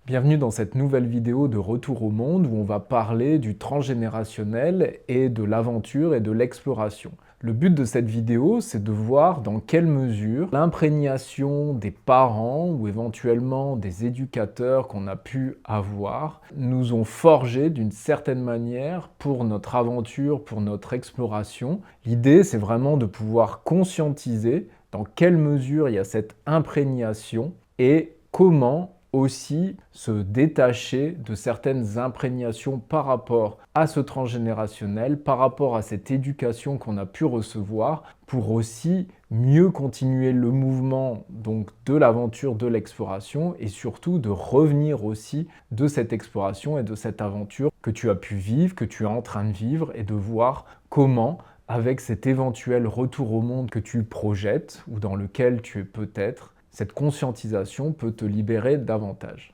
Bienvenue dans cette nouvelle vidéo de Retour au monde où on va parler du transgénérationnel et de l'aventure et de l'exploration. Le but de cette vidéo, c'est de voir dans quelle mesure l'imprégnation des parents ou éventuellement des éducateurs qu'on a pu avoir nous ont forgés d'une certaine manière pour notre aventure, pour notre exploration. L'idée, c'est vraiment de pouvoir conscientiser dans quelle mesure il y a cette imprégnation et comment aussi se détacher de certaines imprégnations par rapport à ce transgénérationnel, par rapport à cette éducation qu'on a pu recevoir, pour aussi mieux continuer le mouvement donc de l'aventure, de l'exploration, et surtout de revenir aussi de cette exploration et de cette aventure que tu as pu vivre, que tu es en train de vivre, et de voir comment, avec cet éventuel retour au monde que tu projettes, ou dans lequel tu es peut-être, cette conscientisation peut te libérer davantage.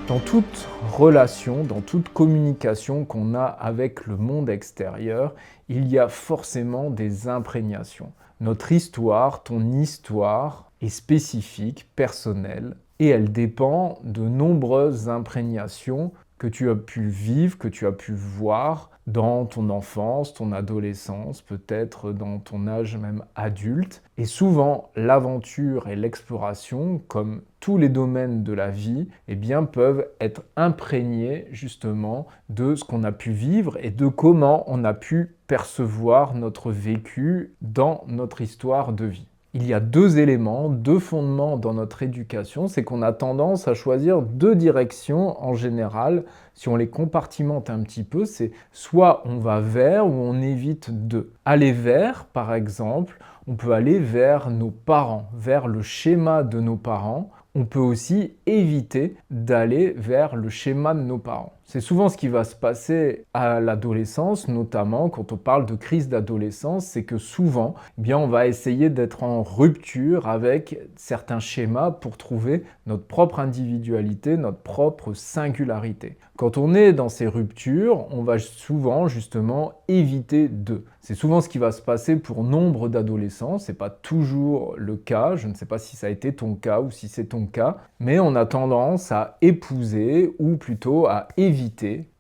Dans toute relation, dans toute communication qu'on a avec le monde extérieur, il y a forcément des imprégnations. Notre histoire, ton histoire, est spécifique, personnelle, et elle dépend de nombreuses imprégnations que tu as pu vivre, que tu as pu voir dans ton enfance, ton adolescence, peut-être dans ton âge même adulte. Et souvent, l'aventure et l'exploration, comme tous les domaines de la vie, eh bien, peuvent être imprégnés justement de ce qu'on a pu vivre et de comment on a pu percevoir notre vécu dans notre histoire de vie. Il y a deux éléments, deux fondements dans notre éducation, c'est qu'on a tendance à choisir deux directions en général. Si on les compartimente un petit peu, c'est soit on va vers ou on évite de. Aller vers, par exemple, on peut aller vers nos parents, vers le schéma de nos parents. On peut aussi éviter d'aller vers le schéma de nos parents. C'est souvent ce qui va se passer à l'adolescence, notamment quand on parle de crise d'adolescence, c'est que souvent, eh bien, on va essayer d'être en rupture avec certains schémas pour trouver notre propre individualité, notre propre singularité. Quand on est dans ces ruptures, on va souvent justement éviter d'eux. C'est souvent ce qui va se passer pour nombre d'adolescents, ce n'est pas toujours le cas, je ne sais pas si ça a été ton cas ou si c'est ton cas, mais on a tendance à épouser ou plutôt à éviter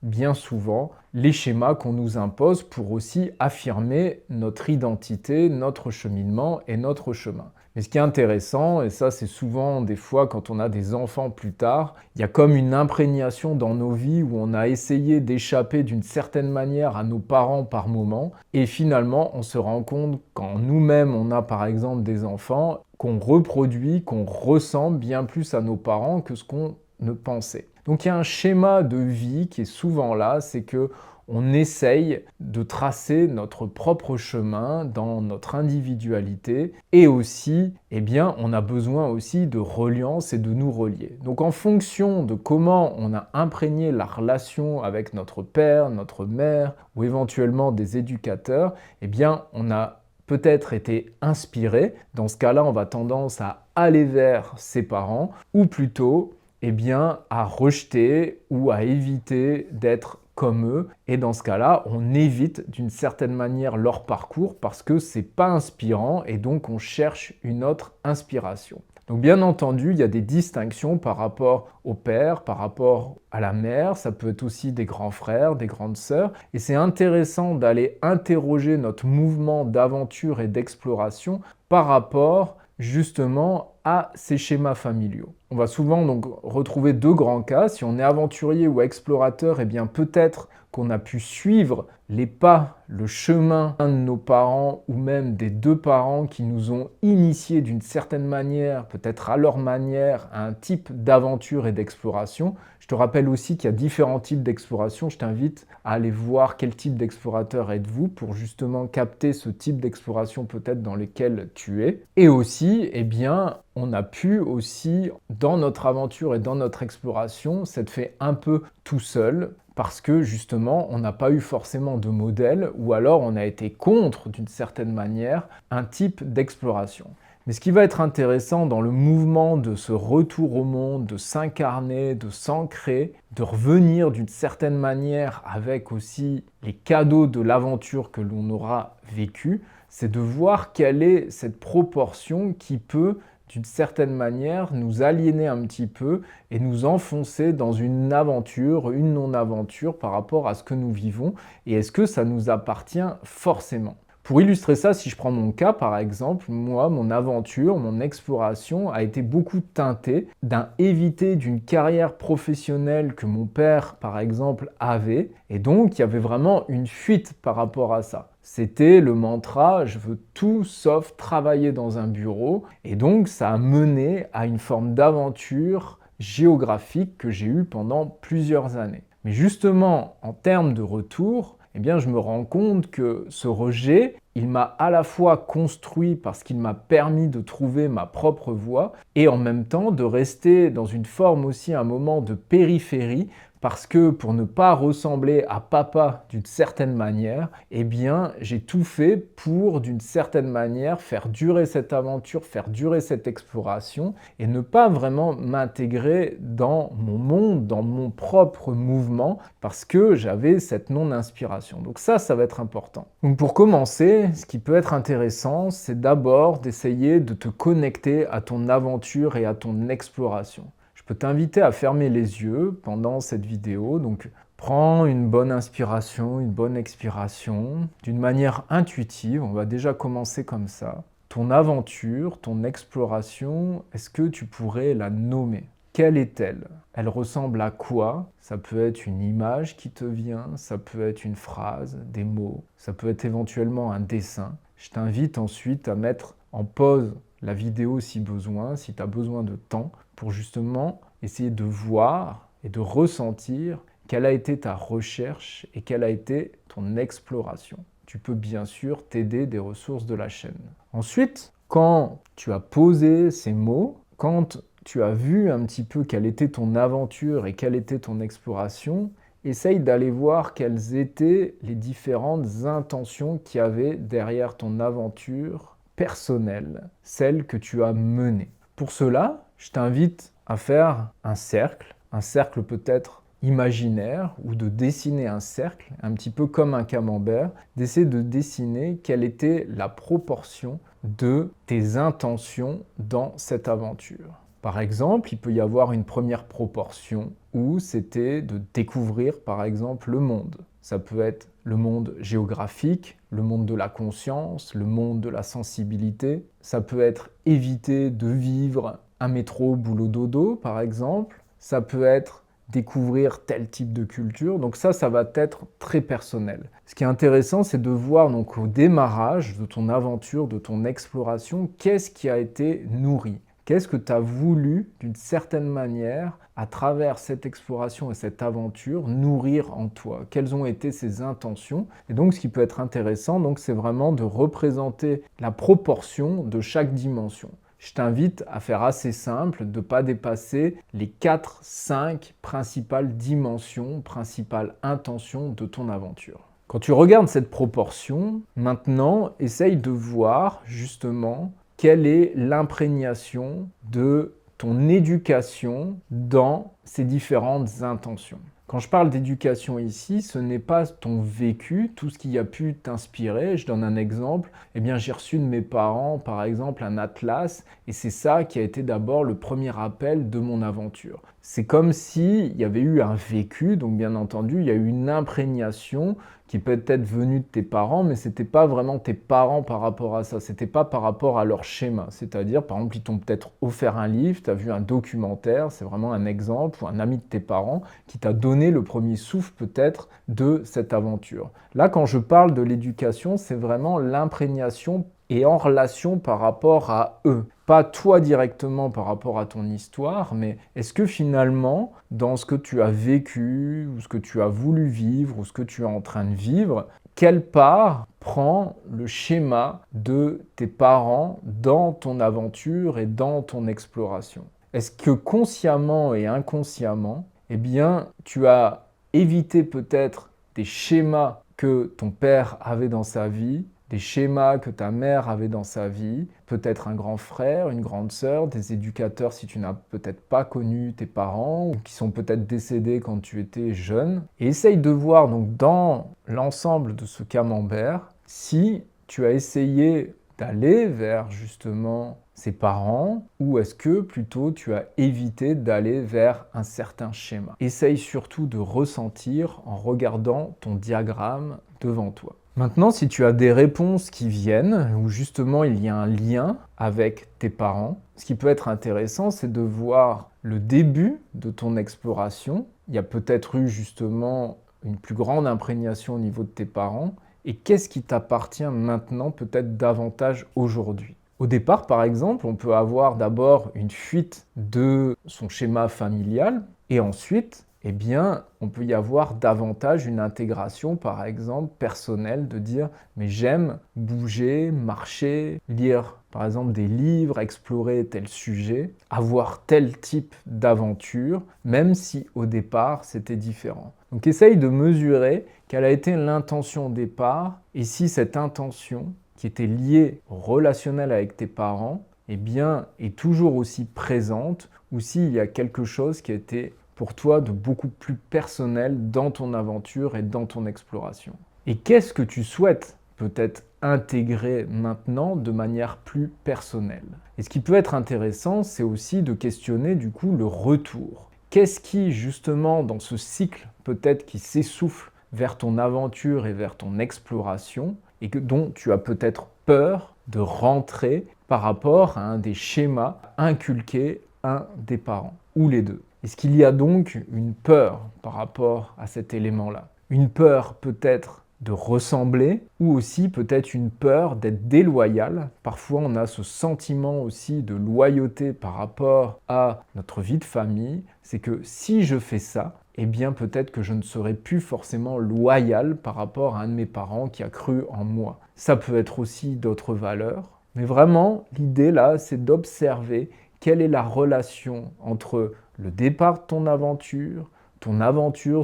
bien souvent les schémas qu'on nous impose pour aussi affirmer notre identité, notre cheminement et notre chemin. Mais ce qui est intéressant, et ça c'est souvent des fois quand on a des enfants plus tard, il y a comme une imprégnation dans nos vies où on a essayé d'échapper d'une certaine manière à nos parents par moment, et finalement on se rend compte quand nous-mêmes on a par exemple des enfants, qu'on reproduit, qu'on ressemble bien plus à nos parents que ce qu'on ne pensait. Donc il y a un schéma de vie qui est souvent là, c'est que on essaye de tracer notre propre chemin dans notre individualité et aussi, eh bien, on a besoin aussi de reliance et de nous relier. Donc en fonction de comment on a imprégné la relation avec notre père, notre mère ou éventuellement des éducateurs, eh bien, on a peut-être été inspiré. Dans ce cas-là, on va tendance à aller vers ses parents ou plutôt eh bien, à rejeter ou à éviter d'être comme eux. Et dans ce cas-là, on évite d'une certaine manière leur parcours parce que c'est pas inspirant et donc on cherche une autre inspiration. Donc bien entendu, il y a des distinctions par rapport au père, par rapport à la mère, ça peut être aussi des grands frères, des grandes sœurs, et c'est intéressant d'aller interroger notre mouvement d'aventure et d'exploration par rapport justement à ces schémas familiaux. On va souvent donc retrouver deux grands cas. Si on est aventurier ou explorateur, eh bien peut-être qu'on a pu suivre les pas, le chemin d'un de nos parents ou même des deux parents qui nous ont initiés d'une certaine manière, peut-être à leur manière, à un type d'aventure et d'exploration. Je te rappelle aussi qu'il y a différents types d'exploration. Je t'invite à aller voir quel type d'explorateur êtes-vous pour justement capter ce type d'exploration peut-être dans lequel tu es. Et aussi, eh bien, on a pu aussi, dans notre aventure et dans notre exploration, s'être fait un peu tout seul, parce que justement, on n'a pas eu forcément de modèle, ou alors on a été contre, d'une certaine manière, un type d'exploration. Mais ce qui va être intéressant dans le mouvement de ce retour au monde, de s'incarner, de s'ancrer, de revenir d'une certaine manière avec aussi les cadeaux de l'aventure que l'on aura vécue, c'est de voir quelle est cette proportion qui peut, d'une certaine manière, nous aliéner un petit peu et nous enfoncer dans une aventure, une non-aventure par rapport à ce que nous vivons, et est-ce que ça nous appartient forcément. Pour illustrer ça, si je prends mon cas par exemple, moi, mon aventure, mon exploration a été beaucoup teintée d'un éviter d'une carrière professionnelle que mon père par exemple avait, et donc il y avait vraiment une fuite par rapport à ça. C'était le mantra « je veux tout sauf travailler dans un bureau », et donc ça a mené à une forme d'aventure géographique que j'ai eue pendant plusieurs années. Mais justement, en termes de retour, eh bien, je me rends compte que ce rejet, il m'a à la fois construit parce qu'il m'a permis de trouver ma propre voie et en même temps de rester dans une forme aussi un moment de périphérie parce que pour ne pas ressembler à papa d'une certaine manière, eh bien, j'ai tout fait pour, d'une certaine manière, faire durer cette aventure, faire durer cette exploration et ne pas vraiment m'intégrer dans mon monde, dans mon propre mouvement parce que j'avais cette non-inspiration. Donc ça va être important. Donc pour commencer, ce qui peut être intéressant, c'est d'abord d'essayer de te connecter à ton aventure et à ton exploration. Je peux t'inviter à fermer les yeux pendant cette vidéo, donc prends une bonne inspiration, une bonne expiration, d'une manière intuitive, on va déjà commencer comme ça. Ton aventure, ton exploration, est-ce que tu pourrais la nommer? Quelle est-elle? Elle ressemble à quoi? Ça peut être une image qui te vient, ça peut être une phrase, des mots, ça peut être éventuellement un dessin. Je t'invite ensuite à mettre en pause la vidéo si besoin, si tu as besoin de temps, pour justement essayer de voir et de ressentir quelle a été ta recherche et quelle a été ton exploration. Tu peux bien sûr t'aider des ressources de la chaîne. Ensuite, quand tu as posé ces mots, quand tu as vu un petit peu quelle était ton aventure et quelle était ton exploration, essaye d'aller voir quelles étaient les différentes intentions qu'il y avait derrière ton aventure personnelle, celle que tu as menée. Pour cela, je t'invite à faire un cercle peut-être imaginaire ou de dessiner un cercle, un petit peu comme un camembert, d'essayer de dessiner quelle était la proportion de tes intentions dans cette aventure. Par exemple, il peut y avoir une première proportion où c'était de découvrir par exemple le monde. Ça peut être le monde géographique, le monde de la conscience, le monde de la sensibilité. Ça peut être éviter de vivre un métro boulot dodo par exemple. Ça peut être découvrir tel type de culture. Donc ça va être très personnel. Ce qui est intéressant, c'est de voir donc au démarrage de ton aventure, de ton exploration, qu'est-ce qui a été nourri. Qu'est-ce que tu as voulu, d'une certaine manière, à travers cette exploration et cette aventure, nourrir en toi? Quelles ont été ces intentions? Et donc, ce qui peut être intéressant, donc, c'est vraiment de représenter la proportion de chaque dimension. Je t'invite à faire assez simple, de ne pas dépasser les 4-5 principales dimensions, principales intentions de ton aventure. Quand tu regardes cette proportion, maintenant, essaye de voir justement quelle est l'imprégnation de ton éducation dans ces différentes intentions. Quand je parle d'éducation ici, ce n'est pas ton vécu, tout ce qui a pu t'inspirer. Je donne un exemple. Eh bien, j'ai reçu de mes parents, par exemple, un atlas, et c'est ça qui a été d'abord le premier appel de mon aventure. C'est comme s'il y avait eu un vécu, donc bien entendu, il y a eu une imprégnation qui peut être venue de tes parents, mais ce n'était pas vraiment tes parents par rapport à ça, ce n'était pas par rapport à leur schéma. C'est-à-dire, par exemple, ils t'ont peut-être offert un livre, tu as vu un documentaire, c'est vraiment un exemple, ou un ami de tes parents qui t'a donné le premier souffle peut-être de cette aventure. Là, quand je parle de l'éducation, c'est vraiment l'imprégnation et en relation par rapport à eux. Pas toi directement par rapport à ton histoire, mais est-ce que finalement, dans ce que tu as vécu, ou ce que tu as voulu vivre, ou ce que tu es en train de vivre, quelle part prend le schéma de tes parents dans ton aventure et dans ton exploration? Est-ce que consciemment et inconsciemment, eh bien, tu as éviter peut-être des schémas que ton père avait dans sa vie, des schémas que ta mère avait dans sa vie, peut-être un grand frère, une grande sœur, des éducateurs si tu n'as peut-être pas connu tes parents ou qui sont peut-être décédés quand tu étais jeune. Et essaye de voir donc dans l'ensemble de ce camembert si tu as essayé d'aller vers justement ses parents ou est-ce que plutôt tu as évité d'aller vers un certain schéma. Essaye surtout de ressentir en regardant ton diagramme devant toi. Maintenant, si tu as des réponses qui viennent, où justement il y a un lien avec tes parents, ce qui peut être intéressant, c'est de voir le début de ton exploration. Il y a peut-être eu justement une plus grande imprégnation au niveau de tes parents, et qu'est-ce qui t'appartient maintenant peut-être davantage aujourd'hui. Au départ, par exemple, on peut avoir d'abord une fuite de son schéma familial, et ensuite, eh bien, on peut y avoir davantage une intégration, par exemple, personnelle, de dire « mais j'aime bouger, marcher, lire, par exemple, des livres, explorer tel sujet, avoir tel type d'aventure, même si au départ, c'était différent. » Donc, essaye de mesurer quelle a été l'intention au départ, et si cette intention, qui était liée au relationnel avec tes parents, eh bien, est toujours aussi présente, ou s'il y a quelque chose qui a été pour toi de beaucoup plus personnel dans ton aventure et dans ton exploration. Et qu'est-ce que tu souhaites peut-être intégrer maintenant de manière plus personnelle? Et ce qui peut être intéressant, c'est aussi de questionner du coup le retour. Qu'est-ce qui justement dans ce cycle peut-être qui s'essouffle vers ton aventure et vers ton exploration et dont tu as peut-être peur de rentrer par rapport à un des schémas inculqués à un des parents ou les deux? Est-ce qu'il y a donc une peur par rapport à cet élément-là? Une peur peut-être de ressembler ou aussi peut-être une peur d'être déloyal. Parfois, on a ce sentiment aussi de loyauté par rapport à notre vie de famille. C'est que si je fais ça, eh bien peut-être que je ne serai plus forcément loyal par rapport à un de mes parents qui a cru en moi. Ça peut être aussi d'autres valeurs. Mais vraiment, l'idée là, c'est d'observer quelle est la relation entre le départ de ton aventure,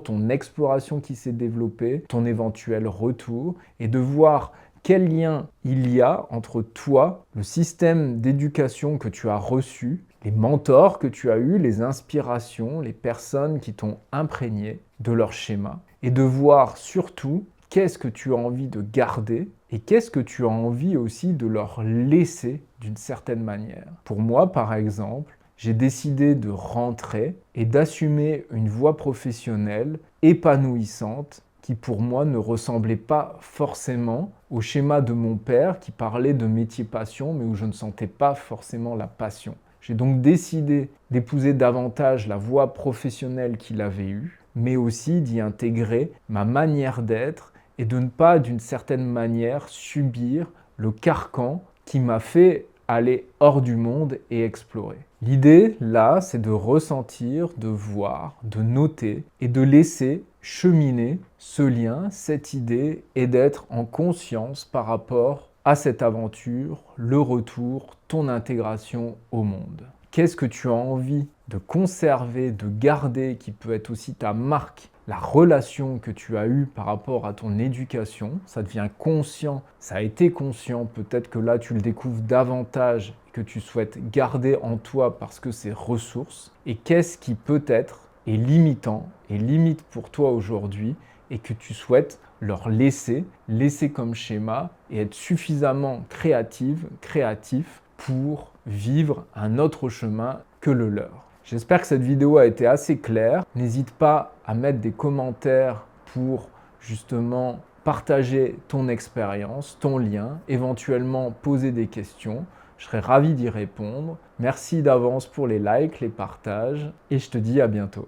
ton exploration qui s'est développée, ton éventuel retour, et de voir quel lien il y a entre toi, le système d'éducation que tu as reçu, les mentors que tu as eus, les inspirations, les personnes qui t'ont imprégné de leur schéma, et de voir surtout qu'est-ce que tu as envie de garder et qu'est-ce que tu as envie aussi de leur laisser d'une certaine manière. Pour moi, par exemple, j'ai décidé de rentrer et d'assumer une voie professionnelle épanouissante qui pour moi ne ressemblait pas forcément au schéma de mon père qui parlait de métier passion mais où je ne sentais pas forcément la passion. J'ai donc décidé d'épouser davantage la voie professionnelle qu'il avait eue, mais aussi d'y intégrer ma manière d'être et de ne pas d'une certaine manière subir le carcan qui m'a fait aller hors du monde et explorer. L'idée, là, c'est de ressentir, de voir, de noter et de laisser cheminer ce lien, cette idée et d'être en conscience par rapport à cette aventure, le retour, ton intégration au monde. Qu'est-ce que tu as envie de conserver, de garder, qui peut être aussi ta marque, la relation que tu as eue par rapport à ton éducation, ça devient conscient, ça a été conscient, peut-être que là tu le découvres davantage, que tu souhaites garder en toi parce que c'est ressources, et qu'est-ce qui peut-être est limitant et limite pour toi aujourd'hui et que tu souhaites leur laisser comme schéma et être suffisamment créatif pour vivre un autre chemin que le leur. J'espère que cette vidéo a été assez claire. N'hésite pas à mettre des commentaires pour justement partager ton expérience, ton lien, éventuellement poser des questions. Je serai ravi d'y répondre. Merci d'avance pour les likes, les partages et je te dis à bientôt.